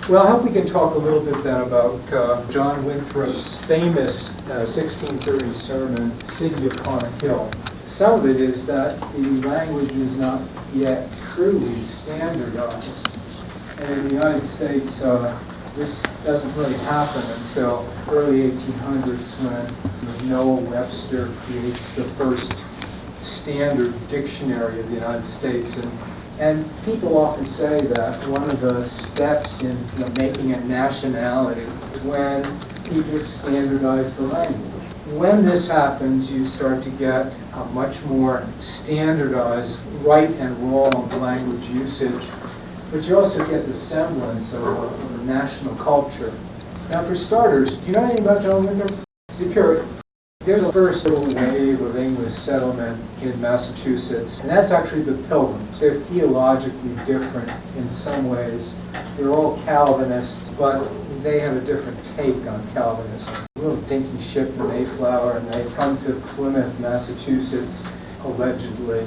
Well, I hope we can talk a little bit then about John Winthrop's famous 1630 sermon, City Upon a Hill. Some of it is that the language is not yet truly standardized. And in the United States, this doesn't really happen until early 1800s when Noah Webster creates the first standard dictionary of the United States. And people often say that one of the steps in making a nationality is when people standardize the language. When this happens, you start to get a much more standardized right and wrong language usage, but you also get the semblance of a national culture. Now, for starters, do you know anything about John Winthrop? He's a Puritan. There's the first little wave of English settlement in Massachusetts, and that's actually the Pilgrims. They're theologically different in some ways. They're all Calvinists, but they have a different take on Calvinism. A little dinky ship, the Mayflower, and they come to Plymouth, Massachusetts, allegedly,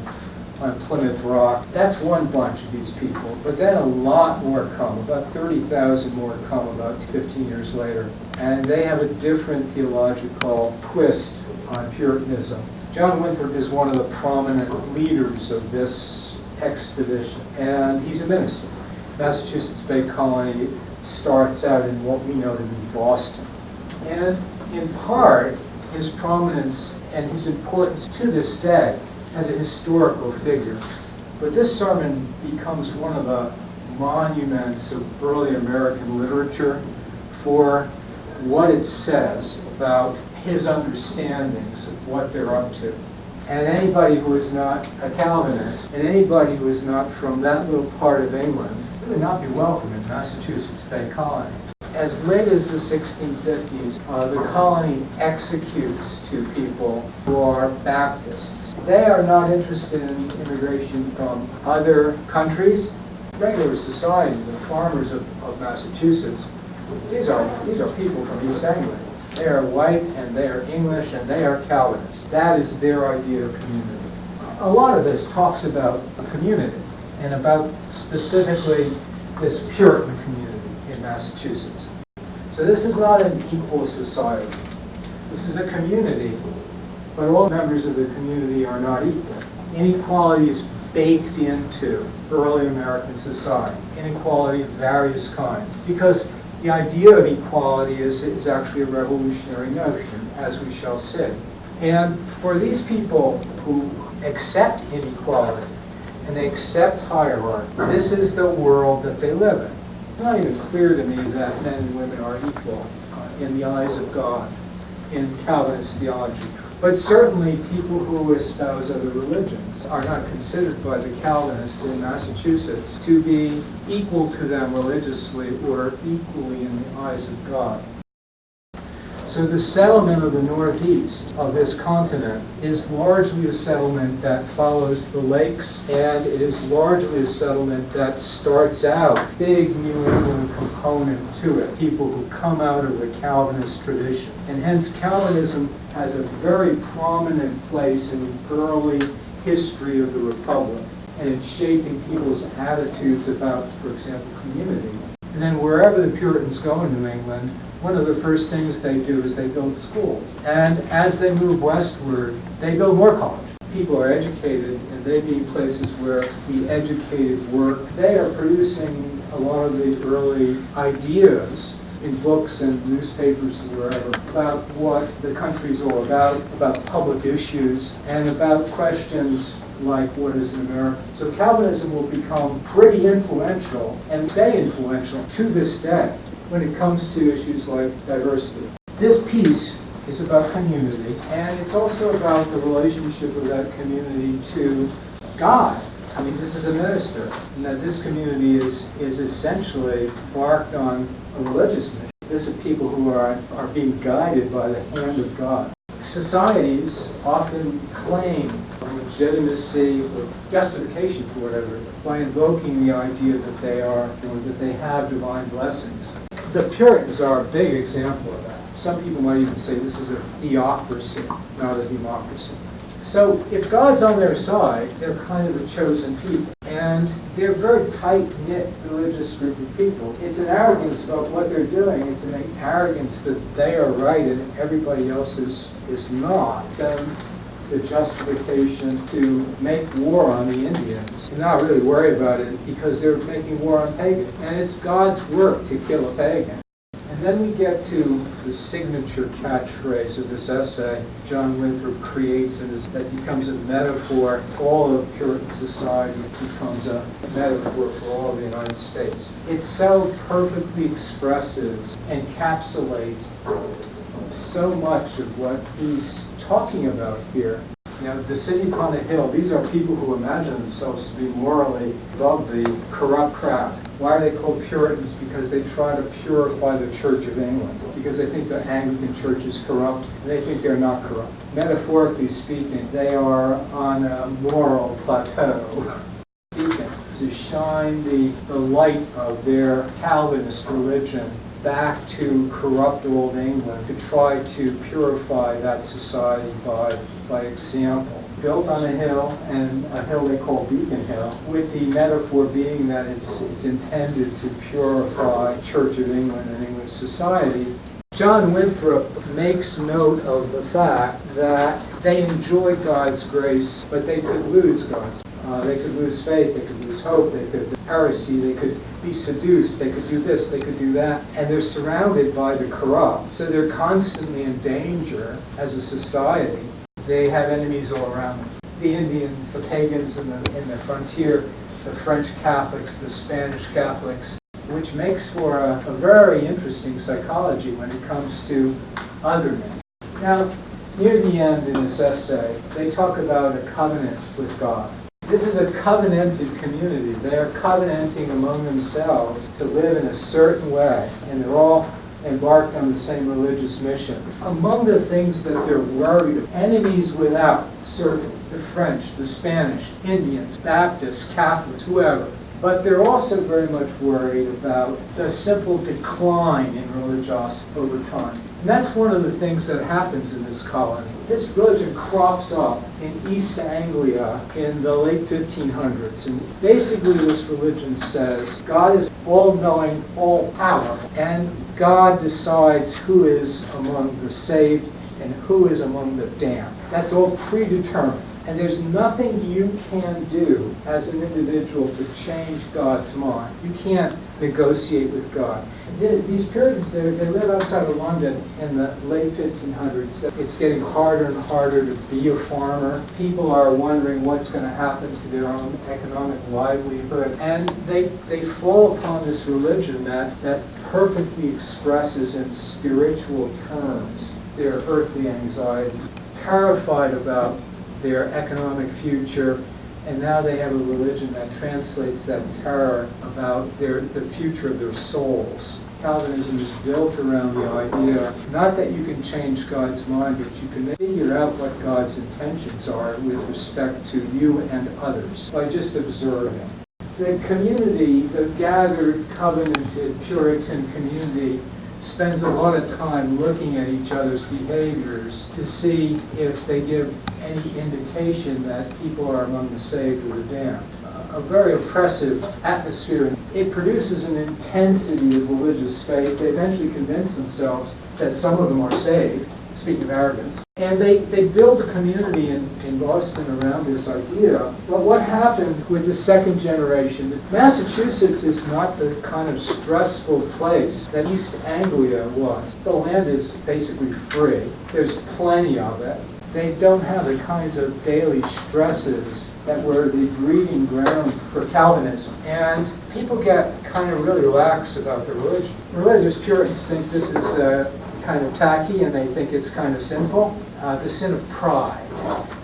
on Plymouth Rock. That's one bunch of these people, but then a lot more come, about 30,000 more come about 15 years later, and they have a different theological twist on Puritanism. John Winthrop is one of the prominent leaders of this expedition, and he's a minister. Massachusetts Bay Colony starts out in what we know to be Boston, and in part, his prominence and his importance to this day as a historical figure. But this sermon becomes one of the monuments of early American literature for what it says about his understandings of what they're up to. And anybody who is not a Calvinist, and anybody who is not from that little part of England, would not be welcome in Massachusetts Bay Colony. As late as the 1650s, the colony executes two people who are Baptists. They are not interested in immigration from other countries. Regular society, the farmers of Massachusetts, these are people from East Anglia. They are white, and they are English, and they are Calvinists. That is their idea of community. A lot of this talks about a community, and about specifically this Puritan community in Massachusetts. So this is not an equal society. This is a community, but all members of the community are not equal. Inequality is baked into early American society, inequality of various kinds, because the idea of equality is actually a revolutionary notion, as we shall see. And for these people who accept inequality, and they accept hierarchy, this is the world that they live in. It's not even clear to me that men and women are equal in the eyes of God in Calvinist theology. But certainly people who espouse other religions are not considered by the Calvinists in Massachusetts to be equal to them religiously or equally in the eyes of God. So the settlement of the northeast of this continent is largely a settlement that follows the lakes, and it is largely a settlement that starts out big New England component to it, people who come out of the Calvinist tradition. And hence Calvinism has a very prominent place in the early history of the Republic, and in shaping people's attitudes about, for example, community. And then wherever the Puritans go in New England, one of the first things they do is they build schools. And as they move westward, they build more colleges. People are educated, and they being places where the educated work. They are producing a lot of the early ideas in books and newspapers and wherever about what the country's all about public issues, and about questions like what is in America. So Calvinism will become pretty influential and stay influential to this day when it comes to issues like diversity. This piece is about community, and it's also about the relationship of that community to God. I mean, this is a minister, and that this community is essentially embarked on a religious mission. These are people who are being guided by the hand of God. Societies often claim legitimacy or justification for whatever by invoking the idea that they are, that they have divine blessings. The Puritans are a big example of that. Some people might even say this is a theocracy, not a democracy. So if God's on their side, they're kind of the chosen people. And they're a very tight-knit religious group of people. It's an arrogance about what they're doing. It's an arrogance that they are right and everybody else is not. The justification to make war on the Indians. You're not really worried about it because they're making war on pagans. And it's God's work to kill a pagan. And then we get to the signature catchphrase of this essay John Winthrop creates, and that becomes a metaphor for all of Puritan society. It becomes a metaphor for all of the United States. It so perfectly expresses, encapsulates so much of what he's talking about here. You know, the city upon a hill, these are people who imagine themselves to be morally above the corrupt crowd. Why are they called Puritans? Because they try to purify the Church of England. Because they think the Anglican Church is corrupt, and they think they're not corrupt. Metaphorically speaking, they are on a moral plateau. To shine the light of their Calvinist religion back to corrupt old England, to try to purify that society by example. Built on a hill, and a hill they call Beacon Hill, with the metaphor being that it's intended to purify Church of England and English society. John Winthrop makes note of the fact that they enjoy God's grace, but they could lose God's. They could lose faith, they could lose hope, they could heresy, they could be seduced, they could do this, they could do that, and they're surrounded by the corrupt. So they're constantly in danger as a society. They have enemies all around them. The Indians, the pagans in the frontier, the French Catholics, the Spanish Catholics, which makes for a very interesting psychology when it comes to otherness. Now, near the end in this essay, they talk about a covenant with God. This is a covenanted community. They are covenanting among themselves to live in a certain way, and they're all embarked on the same religious mission. Among the things that they're worried about, enemies without, certainly, the French, the Spanish, Indians, Baptists, Catholics, whoever. But they're also very much worried about the simple decline in religiosity over time. And that's one of the things that happens in this colony. This religion crops up in East Anglia in the late 1500s. And basically this religion says God is all-knowing, all-powerful, and God decides who is among the saved and who is among the damned. That's all predetermined. And there's nothing you can do as an individual to change God's mind. You can't negotiate with God. These Puritans, they live outside of London in the late 1500s. It's getting harder and harder to be a farmer. People are wondering what's going to happen to their own economic livelihood. And they fall upon this religion that perfectly expresses in spiritual terms their earthly anxiety, terrified about their economic future, and now they have a religion that translates that terror about the future of their souls. Calvinism is built around the idea, not that you can change God's mind, but you can figure out what God's intentions are with respect to you and others by just observing. The community, the gathered, covenanted, Puritan community, spends a lot of time looking at each other's behaviors to see if they give any indication that people are among the saved or the damned. A very oppressive atmosphere. It produces an intensity of religious faith. They eventually convince themselves that some of them are saved, speaking of arrogance. And they build a community in Boston around this idea. But what happened with the second generation? Massachusetts is not the kind of stressful place that East Anglia was. The land is basically free. There's plenty of it. They don't have the kinds of daily stresses that were the breeding ground for Calvinism. And people get kind of really lax about their religion. Religious Puritans think this is kind of tacky, and they think it's kind of sinful. The sin of pride.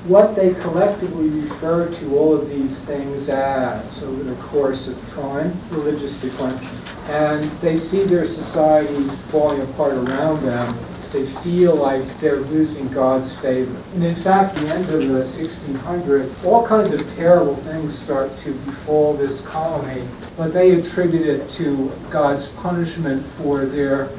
What they collectively refer to all of these things as, over the course of time, religious declension. And they see their society falling apart around them. They feel like they're losing God's favor. And in fact, the end of the 1600s, all kinds of terrible things start to befall this colony, but they attribute it to God's punishment for their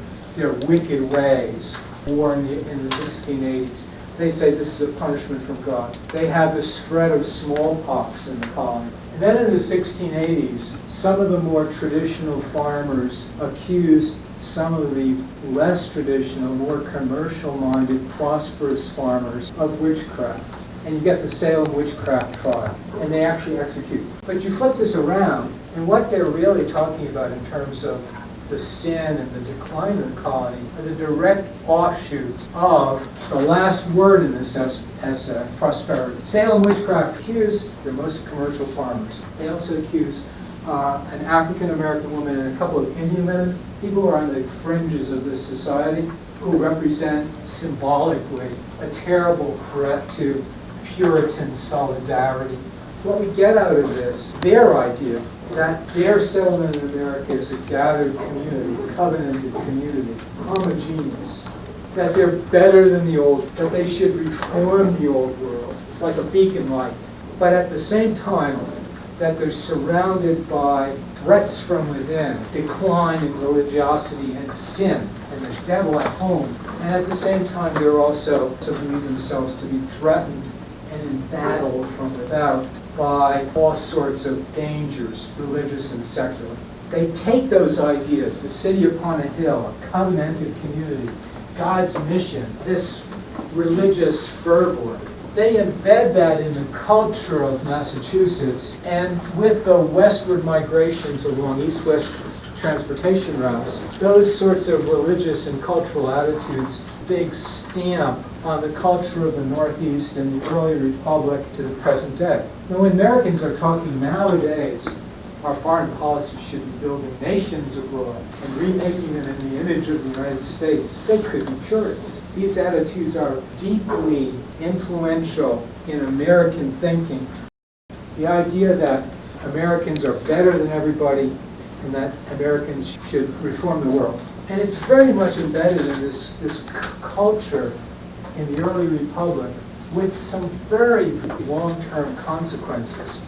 wicked ways. War in the 1680s. They say this is a punishment from God. They have the spread of smallpox in the colony. And then in the 1680s, some of the more traditional farmers accused some of the less traditional, more commercial-minded, prosperous farmers of witchcraft. And you get the Salem witchcraft trial, and they actually execute. But you flip this around, and what they're really talking about in terms of the sin and the decline of the colony are the direct offshoots of the last word in this essay, prosperity. Salem witchcraft accuse, they're most commercial farmers. They also accuse an African-American woman and a couple of Indian men, people who are on the fringes of this society, who represent symbolically a terrible threat to Puritan solidarity. What we get out of this, their idea that their settlement in America is a gathered community, covenanted community, homogeneous, that they're better than the old, that they should reform the old world like a beacon light, but at the same time that they're surrounded by threats from within, decline in religiosity and sin, and the devil at home, and at the same time they're also to believe themselves to be threatened and embattled from without by all sorts of dangers, religious and secular. They take those ideas, the city upon a hill, a covenanted community, God's mission, this religious fervor, they embed that in the culture of Massachusetts, and with the westward migrations along east-west transportation routes, those sorts of religious and cultural attitudes, big stamp on the culture of the Northeast and the early Republic to the present day. Now, when Americans are talking nowadays, our foreign policy should be building nations abroad and remaking them in the image of the United States. They could be Puritans. These attitudes are deeply influential in American thinking. The idea that Americans are better than everybody and that Americans should reform the world. And it's very much embedded in this culture in the early Republic with some very long-term consequences.